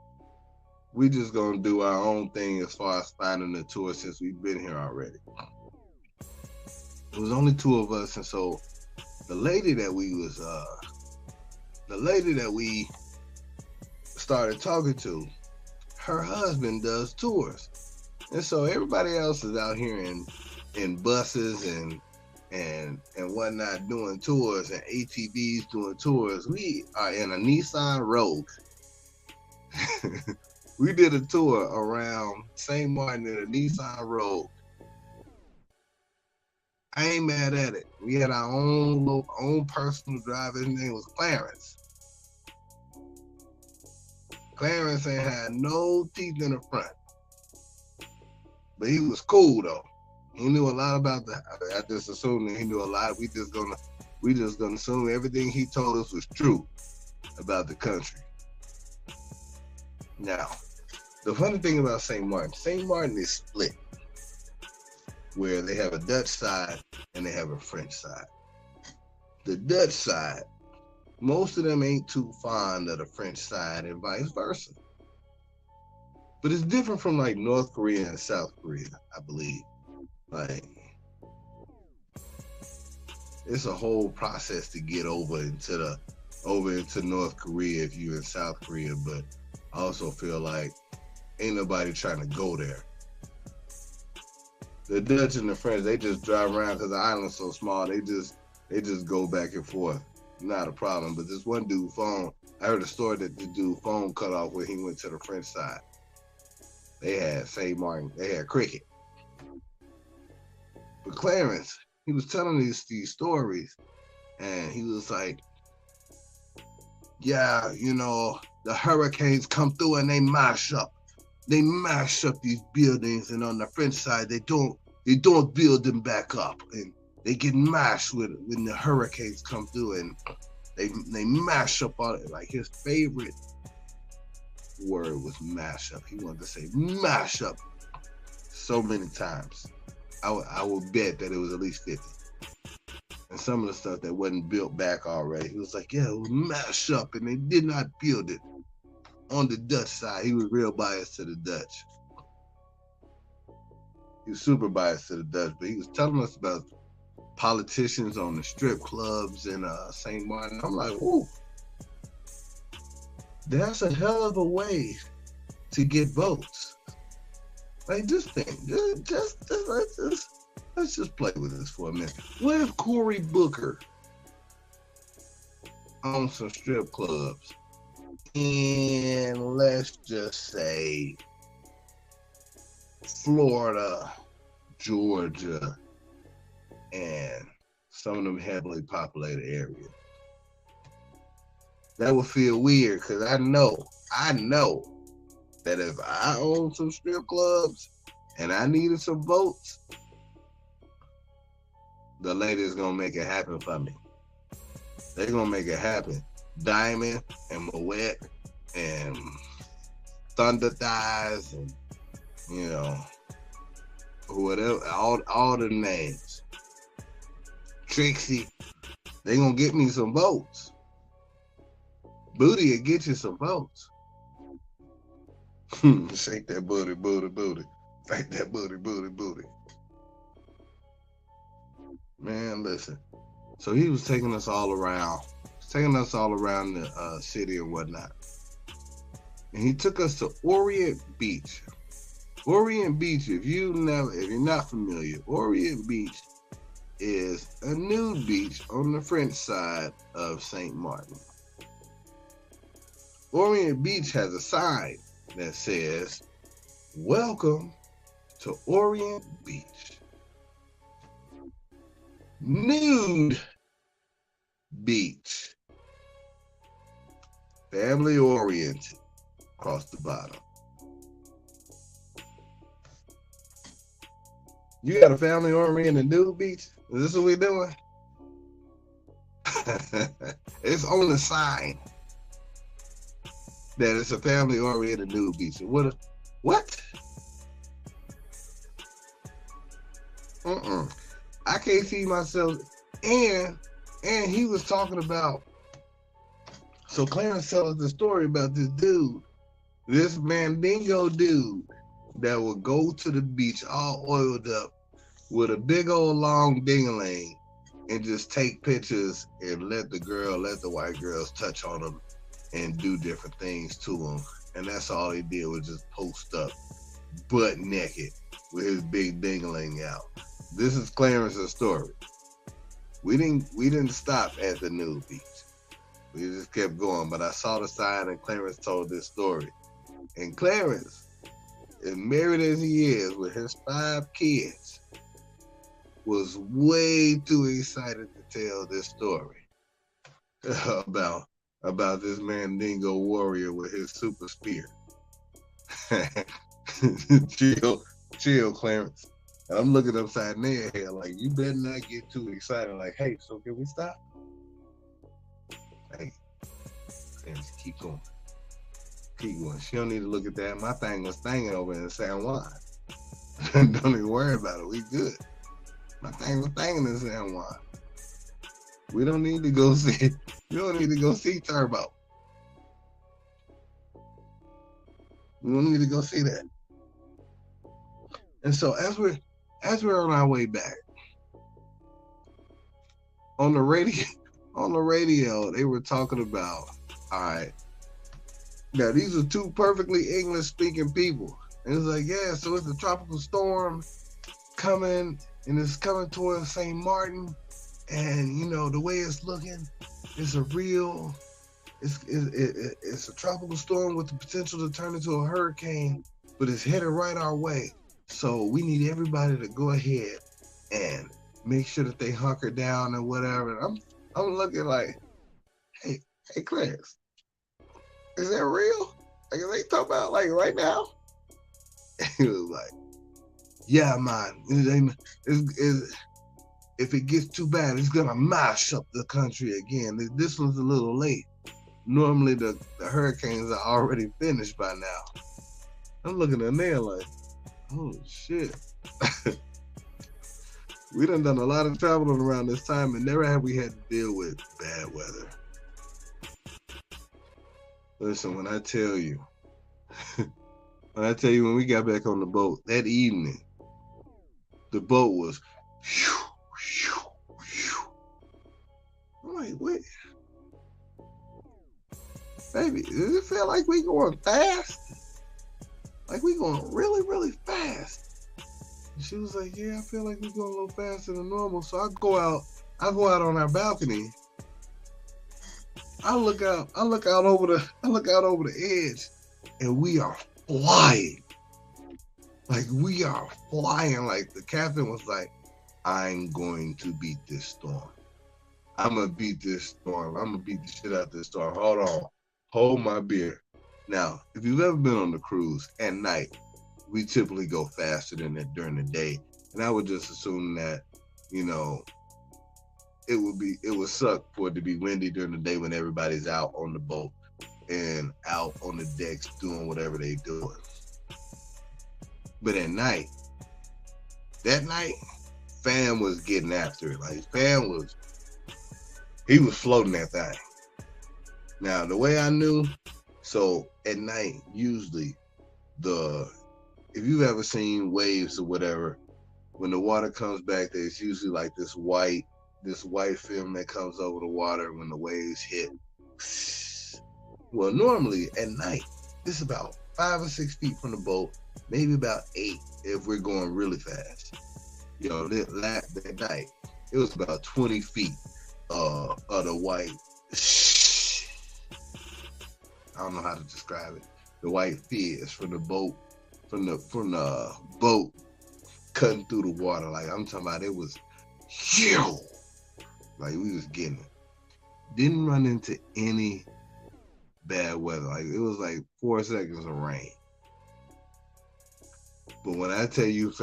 We just gonna do our own thing as far as finding the tour since we've been here already. It was only two of us, and so the lady that we started talking to, her husband does tours, and so everybody else is out here in buses and whatnot doing tours, and ATVs doing tours. We are in a Nissan Rogue. We did a tour around St. Martin in a Nissan Rogue. I ain't mad at it. We had our own personal driver. His name was Clarence. Clarence ain't had no teeth in the front, but he was cool though. He knew a lot about I just assumed that he knew a lot. We just gonna assume everything he told us was true about the country. Now, the funny thing about St. Martin is split, where they have a Dutch side and they have a French side. The Dutch side, most of them ain't too fond of the French side and vice versa. But it's different from like North Korea and South Korea, I believe. Like, it's a whole process to get over into North Korea if you're in South Korea, but I also feel like ain't nobody trying to go there. The Dutch and the French, they just drive around because the island's so small. They just go back and forth. Not a problem. But this one dude phone, I heard a story that the dude phone cut off when he went to the French side. They had St. Martin. They had cricket. But Clarence, he was telling these stories, and he was like, yeah, you know, the hurricanes come through and they mash up these buildings, and on the French side they don't build them back up, and they get mashed when the hurricanes come through, and they mash up all it. Like, his favorite word was mash up. He wanted to say mash up so many times. I would bet that it was at least 50. and some of the stuff that wasn't built back already. He was like, yeah, it was mashed up and they did not build it on the Dutch side. He was real biased to the Dutch. He was super biased to the Dutch, but he was telling us about politicians on the strip clubs in St. Martin. I'm like, ooh, that's a hell of a way to get votes. Like, just think, let's just play with this for a minute. What if Cory Booker owns some strip clubs in, let's just say, Florida, Georgia, and some of them heavily populated areas? That would feel weird because I know that if I own some strip clubs and I needed some votes, the ladies gonna make it happen for me. They're gonna make it happen. Diamond and Moet and Thunder Thighs and, you know, whatever, all the names. Trixie, they gonna get me some votes. Booty will get you some votes. Shake that booty, booty, booty. Shake that booty, booty, booty. Man, listen. So he was taking us all around the city and whatnot. And he took us to Orient Beach. Orient Beach, if you're not familiar, Orient Beach is a nude beach on the French side of St. Martin. Orient Beach has a sign that says, "Welcome to Orient Beach. Nude beach. Family oriented," across the bottom. You got a family oriented nude beach? Is this what we're doing? It's on the sign that it's a family oriented nude beach. What? I can't see myself. And he was talking about, so Clarence tells us the story about this dude, this Mandingo dude that would go to the beach all oiled up with a big old long ding-a-ling and just take pictures and let the white girls touch on him and do different things to him. And that's all he did, was just post up butt naked with his big ding-a-ling out. This is Clarence's story. We didn't stop at the nude beach. We just kept going. But I saw the sign and Clarence told this story. And Clarence, as married as he is with his 5 kids, was way too excited to tell this story about this Mandingo warrior with his super spear. Chill, Clarence. And I'm looking upside their head like, you better not get too excited. Like, hey, so can we stop? Hey, Clarence, keep going. Keep going. She don't need to look at that. My thing was thangin' over in San Juan. Don't even worry about it. We good. My thing was thangin' in San Juan. We don't need to go see Turbo. We don't need to go see that. And so as we're on our way back, on the radio, they were talking about, all right, now these are 2 perfectly English speaking people. And it's like, yeah, so it's a tropical storm coming, and it's coming towards St. Martin. And you know, the way it's looking, it's a tropical storm with the potential to turn into a hurricane, but it's headed right our way. So we need everybody to go ahead and make sure that they hunker down and whatever. And I'm looking like, hey, Clarence, is that real? Like, are they talking about like right now? He was like, yeah, man. If it gets too bad, it's gonna mash up the country again. This one's a little late. Normally the hurricanes are already finished by now. I'm looking at there like, oh shit. We done a lot of traveling around this time, and never have we had to deal with bad weather. Listen, when I tell you, when we got back on the boat that evening, the boat was, I'm like, wait, baby, does it feel like we going fast? Like we going really, really fast? And she was like, yeah, I feel like we going a little faster than normal. So I go out on our balcony. I look out over the edge, and we are flying. Like we are flying. Like the captain was like, I'm going to beat this storm. I'm gonna beat this storm. I'm gonna beat the shit out of this storm. Hold on. Hold my beer. Now, if you've ever been on the cruise at night, we typically go faster than that during the day. And I would just assume that, you know, it would suck for it to be windy during the day when everybody's out on the boat and out on the decks doing whatever they're doing. But at night, Fam was getting after it. Like he was floating that thing. Now, the way I knew, so at night, usually if you've ever seen waves or whatever, when the water comes back, there's usually like this white film that comes over the water when the waves hit. Well, normally at night, it's about 5 or 6 feet from the boat, maybe about 8 if we're going really fast. You know, that night, it was about 20 feet of the white. I don't know how to describe it. The white fizz from the boat, from the boat cutting through the water. Like I'm talking about, it was huge. Like we was getting it. Didn't run into any bad weather. Like it was like 4 seconds of rain. But when I tell you,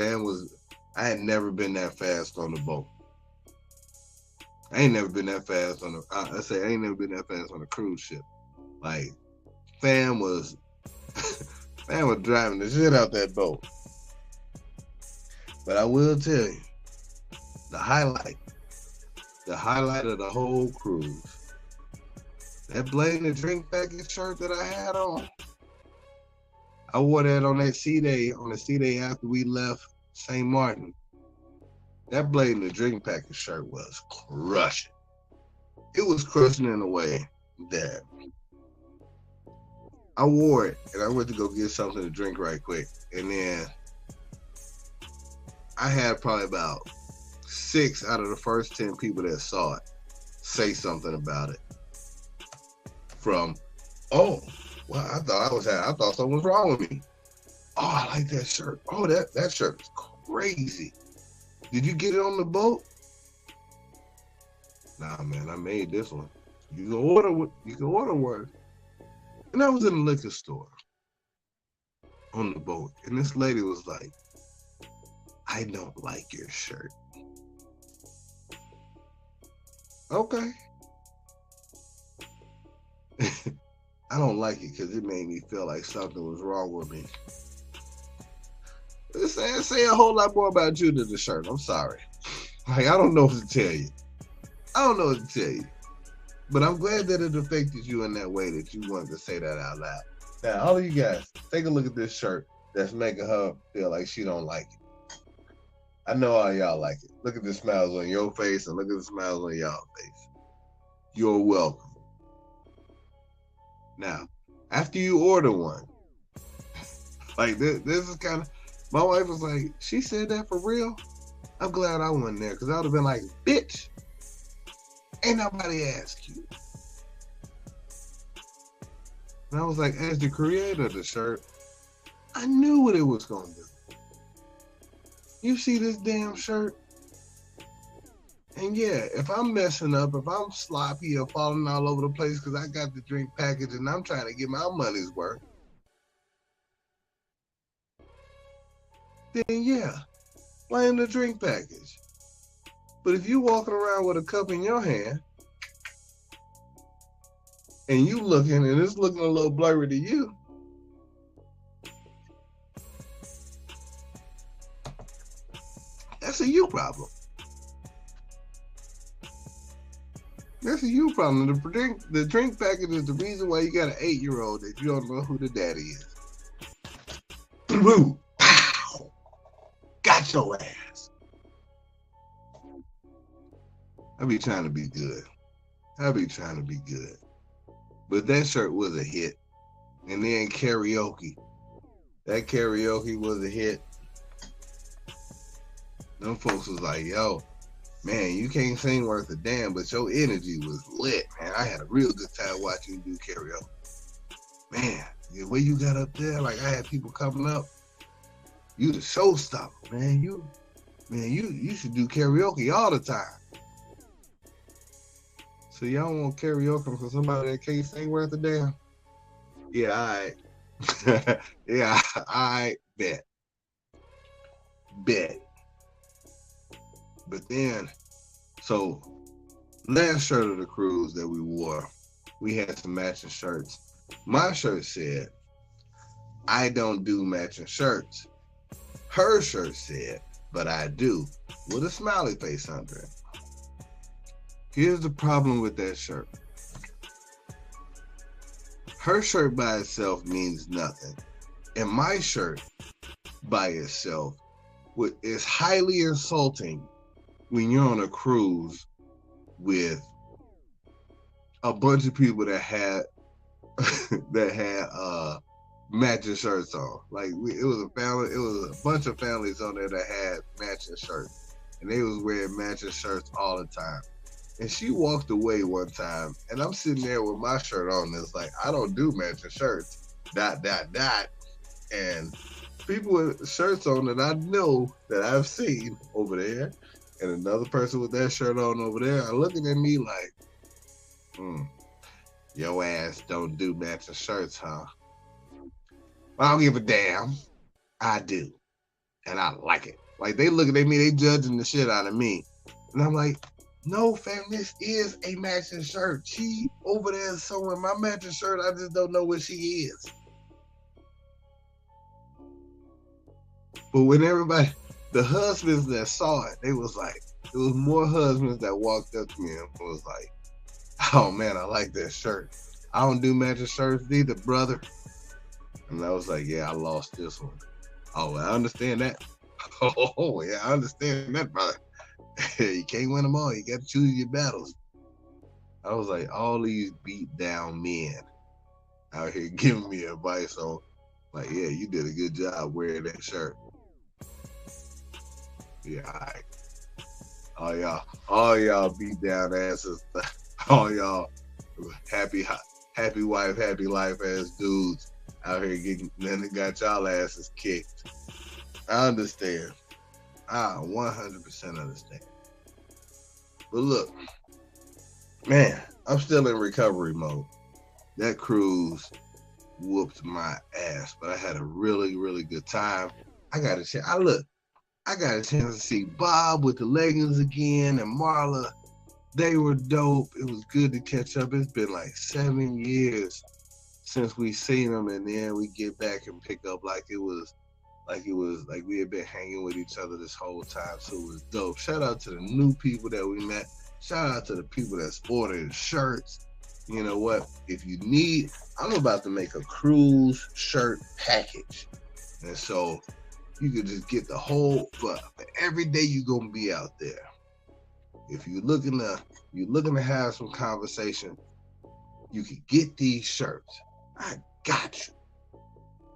I had never been that fast on the boat. I ain't never been that fast on I ain't never been that fast on a cruise ship. Like Fam was driving the shit out that boat. But I will tell you, the highlight of the whole cruise, that Blade and Drink Package shirt that I had on, I wore that on the sea day after we left St. Martin. That Blade and the Drink Package shirt was crushing. It was crushing in a way that I wore it and I went to go get something to drink right quick. And then I had probably about 6 out of the first 10 people that saw it say something about it. From, oh, well, I thought something was wrong with me. Oh, I like that shirt. Oh, that shirt is crazy. Did you get it on the boat? Nah, man, I made this one. You can order one. And I was in a liquor store on the boat, and this lady was like, I don't like your shirt. Okay. I don't like it because it made me feel like something was wrong with me. Say a whole lot more about you than the shirt. I'm sorry. Like, I don't know what to tell you. But I'm glad that it affected you in that way that you wanted to say that out loud. Now, all of you guys, take a look at this shirt that's making her feel like she don't like it. I know all y'all like it. Look at the smiles on your face and look at the smiles on y'all's face. You're welcome. Now, after you order one, like this is kind of, my wife was like, she said that for real? I'm glad I wasn't there because I would have been like, bitch, ain't nobody asked you. And I was like, as the creator of the shirt, I knew what it was going to do. You see this damn shirt? And yeah, if I'm messing up, if I'm sloppy or falling all over the place because I got the drink package and I'm trying to get my money's worth, then yeah, blame the drink package. But if you walking around with a cup in your hand and you looking and it's looking a little blurry to you, that's a you problem. That's a you problem. The drink package is the reason why you got an 8-year-old that you don't know who the daddy is. Blue. Pow. Got your ass. I be trying to be good. But that shirt was a hit. And then karaoke. That karaoke was a hit. Them folks was like, yo, man, you can't sing worth a damn, but your energy was lit, man. I had a real good time watching you do karaoke. Man, the way you got up there, like I had people coming up. You the showstopper, man. You should do karaoke all the time. So y'all want karaoke for somebody that can't sing worth a damn? Yeah, all right. Yeah, I bet. But then, so last shirt of the cruise that we wore, we had some matching shirts. My shirt said, I don't do matching shirts. Her shirt said, but I do, with a smiley face under it. Here's the problem with that shirt. Her shirt by itself means nothing. And my shirt by itself is highly insulting when you're on a cruise with a bunch of people that had matching shirts on. Like it was a bunch of families on there that had matching shirts, and they was wearing matching shirts all the time. And she walked away one time, and I'm sitting there with my shirt on. And it's like, I don't do matching shirts. ... And people with shirts on that I know that I've seen over there, and another person with that shirt on over there are looking at me like, your ass don't do matching shirts, huh? I don't give a damn. I do. And I like it. Like, they looking at me, they judging the shit out of me. And I'm like, no, fam, this is a matching shirt. She over there sewing my matching shirt. I just don't know where she is. But when everybody, the husbands that saw it, they was like, there was more husbands that walked up to me and was like, oh man, I like that shirt. I don't do matching shirts either, brother. And I was like, yeah, I lost this one. Oh, I understand that. Oh, yeah, I understand that, brother. You can't win them all. You got to choose your battles. I was like, all these beat down men out here giving me advice on, like, yeah, you did a good job wearing that shirt. Yeah, all right. All y'all beat down asses. All y'all happy wife, happy life ass dudes out here then got y'all asses kicked. I understand. I 100% understand. But look, man, I'm still in recovery mode. That cruise whooped my ass, but I had a really, really good time. I got a chance to see Bob with the leggings again and Marla. They were dope. It was good to catch up. It's been like 7 years since we seen them, and then we get back and pick up like we had been hanging with each other this whole time. So it was dope. Shout out to the new people that we met. Shout out to the people that's ordering shirts. You know what? If you need, I'm about to make a cruise shirt package. And so you could just get the whole, for every day you're going to be out there. If you're looking to have some conversation, you can get these shirts. I got you.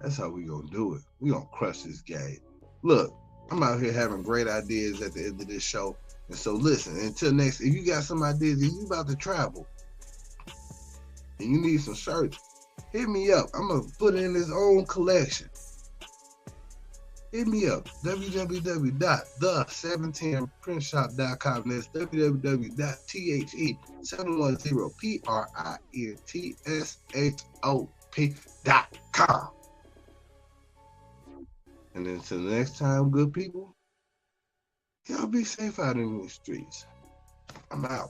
That's how we gonna do it. We gonna crush this game. Look, I'm out here having great ideas at the end of this show. And so listen, until next, if you got some ideas, if you about to travel and you need some shirts, hit me up. I'm gonna put in his own collection. Hit me up, www.the710printshop.com. That's www.the710printshop.com. And until the next time, good people, y'all be safe out in these streets. I'm out.